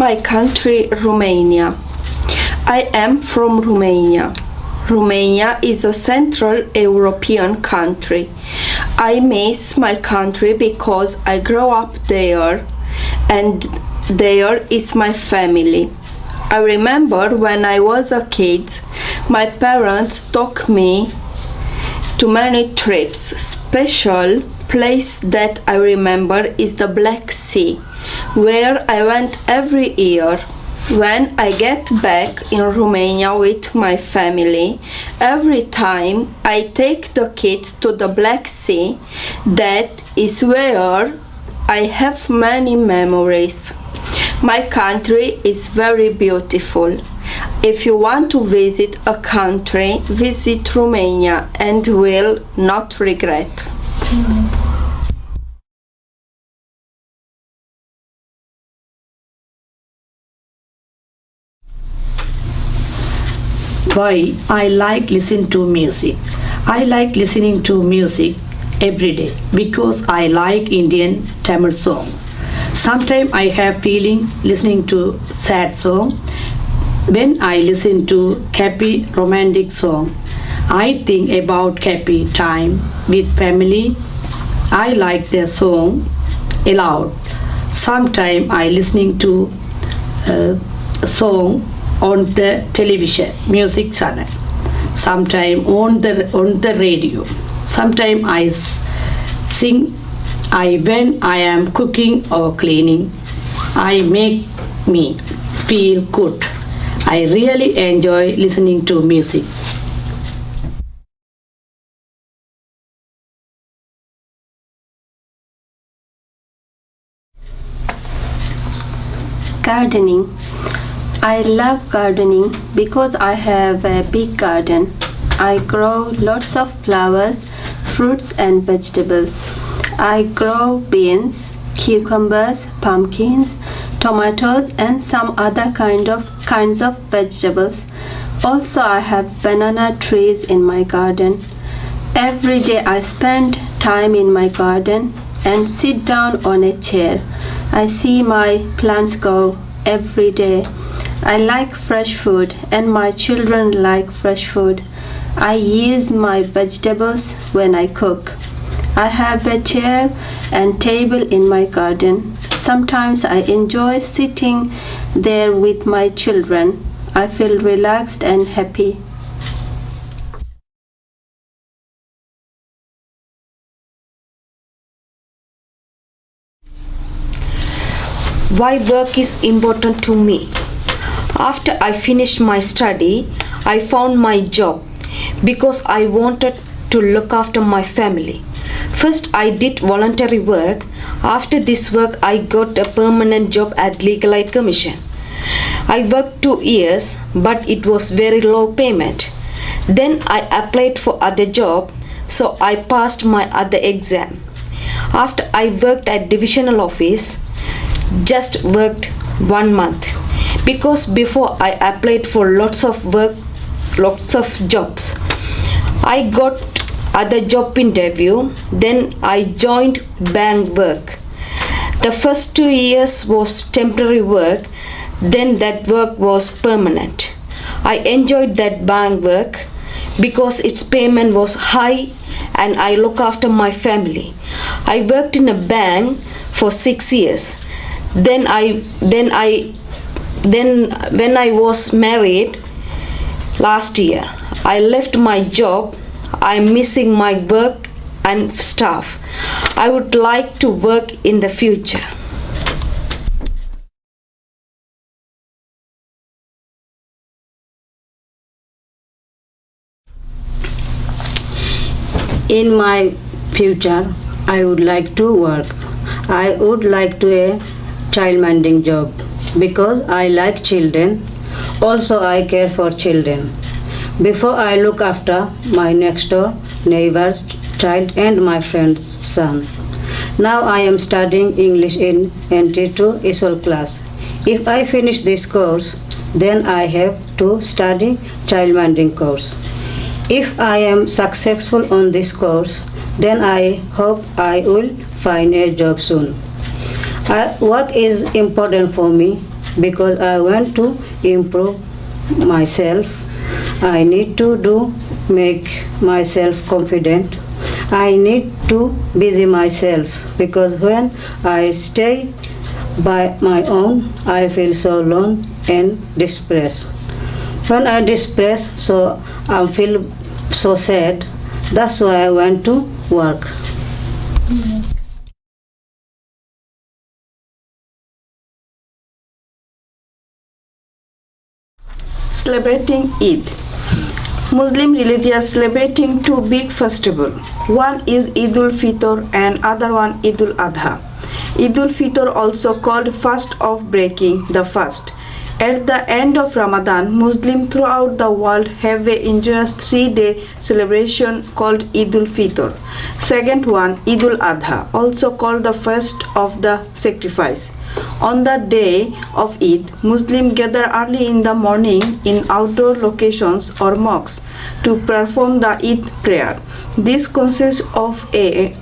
My country, Romania. I am from Romania. Romania is a Central European country. I miss my country because I grew up there and there is my family. I remember when I was a kid, my parents took me to many trips. Special place that I remember is the Black Sea, where I went every year. When I get back in Romania with my family, every time I take the kids to the Black Sea, that is where I have many memories. My country is very beautiful. If you want to visit a country, visit Romania and will not regret. Why I like listen to music. I like listening to music every day because I like Indian Tamil songs. Sometimes I have feeling listening to sad song. When I listen to happy romantic song, I think about happy time with family. I like the song aloud. Sometimes I listening to song on the television music channel. Sometimes on the radio. Sometimes I sing. When I am cooking or cleaning, I make me feel good. I really enjoy listening to music. Gardening. I love gardening because I have a big garden. I grow lots of flowers, fruits and vegetables. I grow beans, cucumbers, pumpkins, tomatoes and some other kinds of vegetables. Also I have banana trees in my garden. Every day I spend time in my garden and sit down on a chair. I see my plants grow every day. I like fresh food and my children like fresh food. I use my vegetables when I cook. I have a chair and table in my garden. Sometimes I enjoy sitting there with my children. I feel relaxed and happy. Why work is important to me? After I finished my study, I found my job because I wanted to look after my family. First, I did voluntary work. After this work, I got a permanent job at Legal Aid Commission. I worked 2 years, but it was very low payment. Then I applied for other job, so I passed my other exam. After I worked at divisional office, just worked 1 month because before I applied for lots of work, lots of jobs. I got other job interview, then I joined bank work. The first 2 years was temporary work, then that work was permanent. I enjoyed that bank work because its payment was high and I look after my family. I worked in a bank for 6 years. Then when I was married last year, I left my job. I'm missing my work and staff. I would like to work in the future. In my future, I would like to work. I would like to a child minding job because I like children. Also, I care for children. Before I look after my next door neighbor's child and my friend's son. Now I am studying English in entry to ESOL class. If I finish this course, then I have to study child minding course. If I am successful on this course, then I hope I will find a job soon. Work is important for me. because I want to improve myself. I need to make myself confident. I need to busy myself because when I stay by my own, I feel so alone and depressed. When I depressed, so I feel so sad. That's why I want to work. Celebrating Eid. Muslim religions celebrating two big festivals. One is Eid ul-Fitr and other one Eid ul-Adha. Eid ul-Fitr, also called fast of breaking the fast. At the end of Ramadan, Muslims throughout the world have a enjoyous 3-day celebration called Eid ul-Fitr. Second one, Eid ul-Adha, also called the fast of the sacrifice. On the day of Eid, Muslims gather early in the morning in outdoor locations or mosques to perform the Eid prayer. This consists of a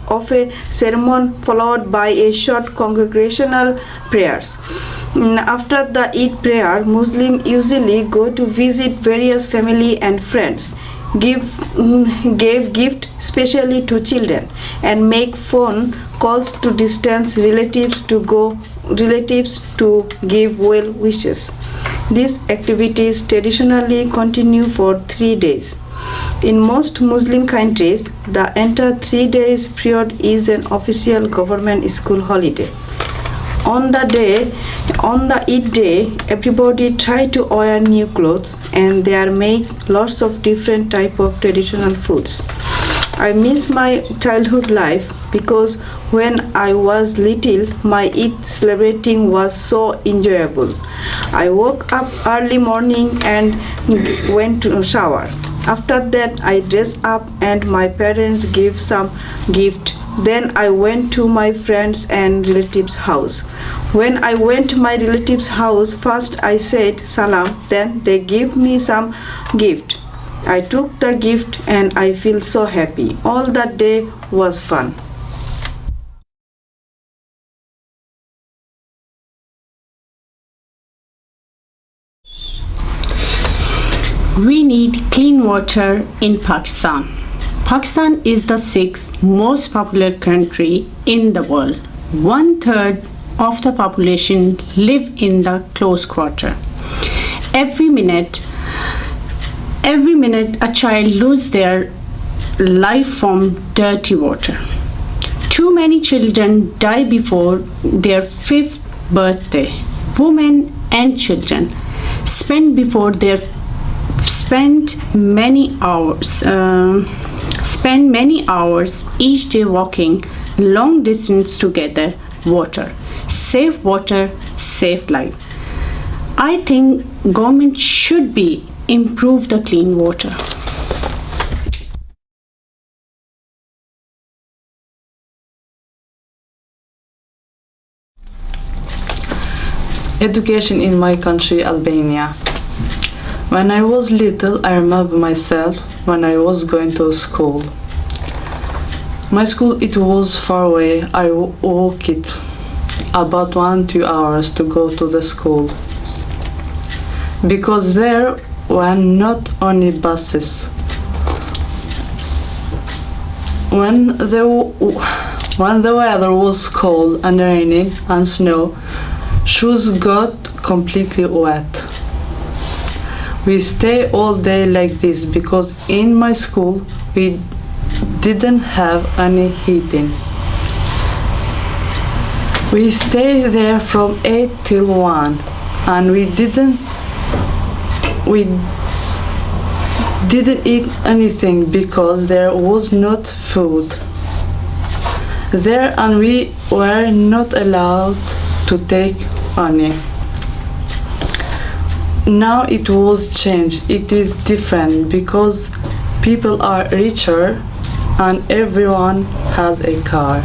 sermon followed by a short congregational prayers. After the Eid prayer, Muslims usually go to visit various family and friends, give gift especially to children, and make phone calls to distant relatives to give well wishes. These activities traditionally continue for 3 days. In most Muslim countries, the entire 3 days period is an official government school holiday. On the Eid day, everybody try to wear new clothes and they are make lots of different type of traditional foods. I miss my childhood life because when I was little, my Eid celebrating was so enjoyable. I woke up early morning and went to shower. After that, I dressed up and my parents gave some gift. Then I went to my friends and relatives' house. When I went to my relatives' house, first I said salam, then they gave me some gift. I took the gift and I feel so happy. All that day was fun. We need clean water in Pakistan. Pakistan is the sixth most popular country in the world. 1/3 of the population live in the close quarter. Every minute a child loses their life from dirty water. Too many children die before their 5th birthday. Women and children spend many hours each day walking long distance to gather water. Water, save life. I think government should improve the clean water. Education in my country, Albania. When I was little, I remember myself when I was going to school. My school, it was far away. I walked it about 1-2 hours to go to the school because there were not only buses. When the weather was cold and raining and snow, shoes got completely wet. We stay all day like this because in my school we didn't have any heating. We stayed there from 8 till 1 and we didn't eat anything because there was not food there and we were not allowed to take money. Now it was changed. It is different because people are richer and everyone has a car.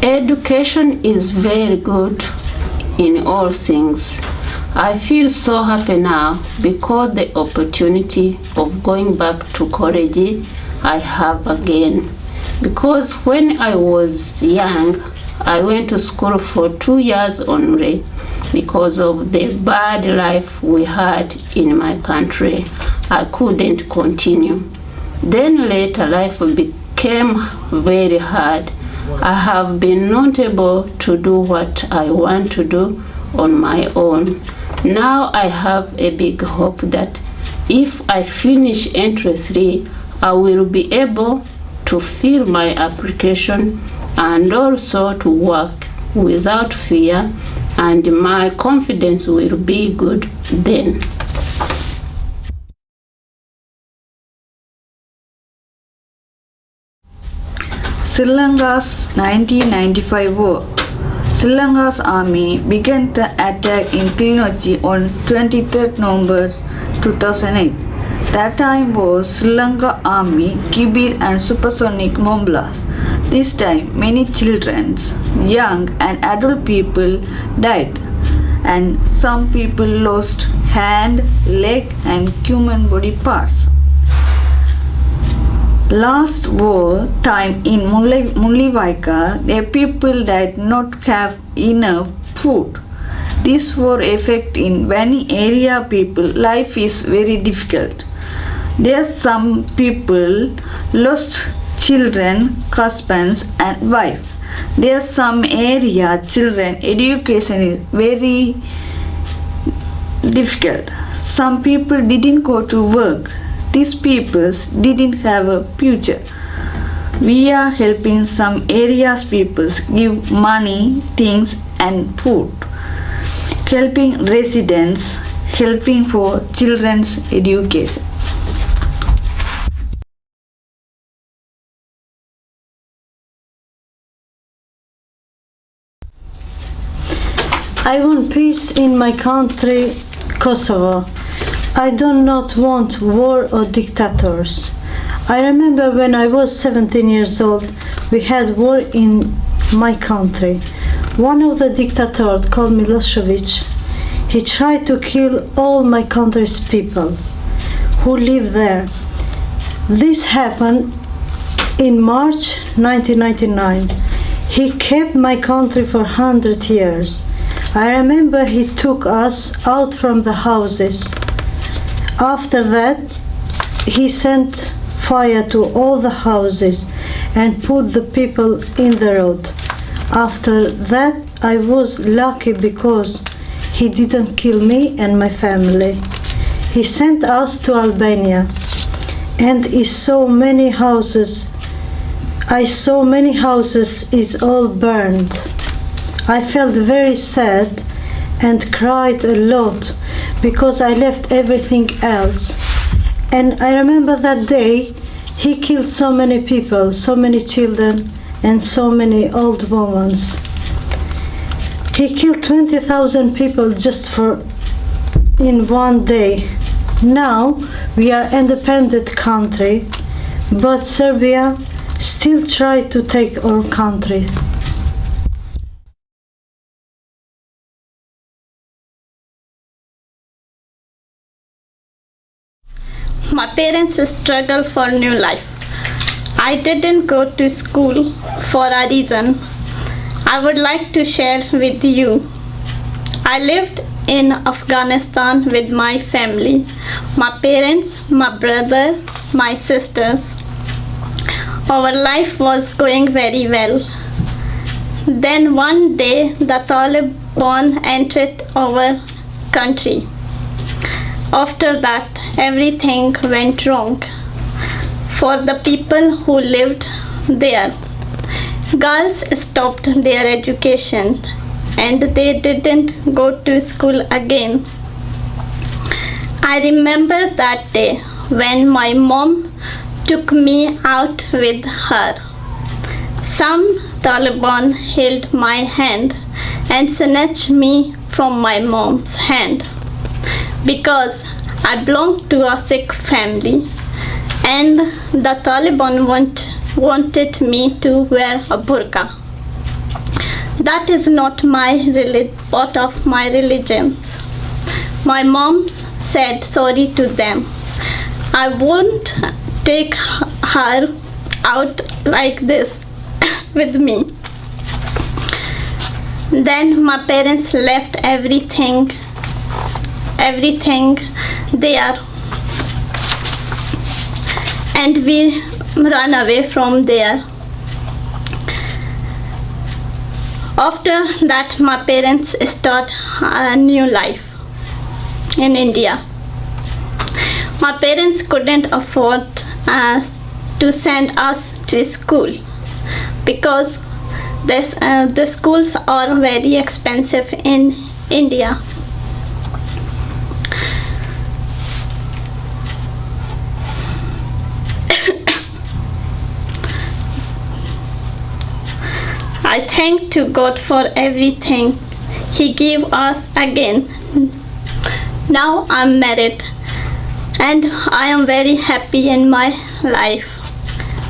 Education is very good in all things. I feel so happy now because the opportunity of going back to college I have again. Because when I was young, I went to school for 2 years only because of the bad life we had in my country. I couldn't continue. Then later life became very hard. I have been not able to do what I want to do on my own. Now I have a big hope that if I finish entry 3, I will be able to fill my application and also to work without fear, and my confidence will be good then. Sri Lanka's 1995 war. Sri Lanka's army began the attack in Kilinochchi on 23rd November 2008. That time was Sri Lanka Army, Kibir and supersonic bomb blast. This time many children, young and adult people died, and some people lost hand, leg and human body parts. Last war time in Mulivaika, the people did not have enough food. This war affect in many area people life is very difficult. There some people lost children, husbands and wife. There some area children education is very difficult. Some people didn't go to work. These people didn't have a future. We are helping some areas people give money, things and food. Helping residents, helping for children's education. I want peace in my country, Kosovo. I do not want war or dictators. I remember when I was 17 years old, we had war in my country. One of the dictators called Milosevic. He tried to kill all my country's people who live there. This happened in March 1999. He kept my country for 100 years. I remember he took us out from the houses. After that, he sent fire to all the houses and put the people in the road. After that, I was lucky because he didn't kill me and my family. He sent us to Albania, and I saw many houses is all burned. I felt very sad and cried a lot because I left everything else. And I remember that day he killed so many people, so many children and so many old women. He killed 20,000 people just in one day. Now we are an independent country, but Serbia still tries to take our country. My parents struggle for new life. I didn't go to school for a reason I would like to share with you. I lived in Afghanistan with my family, my parents, my brother, my sisters. Our life was going very well. Then one day the Taliban entered our country. After that, everything went wrong for the people who lived there. Girls stopped their education and they didn't go to school again. I remember that day when my mom took me out with her. Some Taliban held my hand and snatched me from my mom's hand. Because I belonged to a Sikh family and the Taliban wanted me to wear a burqa. That is not my part of my religion. My mom said sorry to them. I won't take her out like this with me. Then my parents left everything there, and we ran away from there. After that, my parents start a new life in India. My parents couldn't afford to send us to school because the schools are very expensive in India. I thank to God for everything He gave us again. Now I'm married and I am very happy in my life.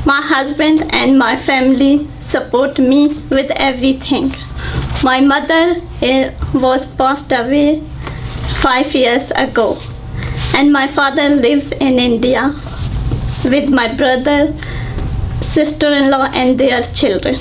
My husband and my family support me with everything. My mother was passed away 5 years ago, and my father lives in India with my brother, sister-in-law and their children.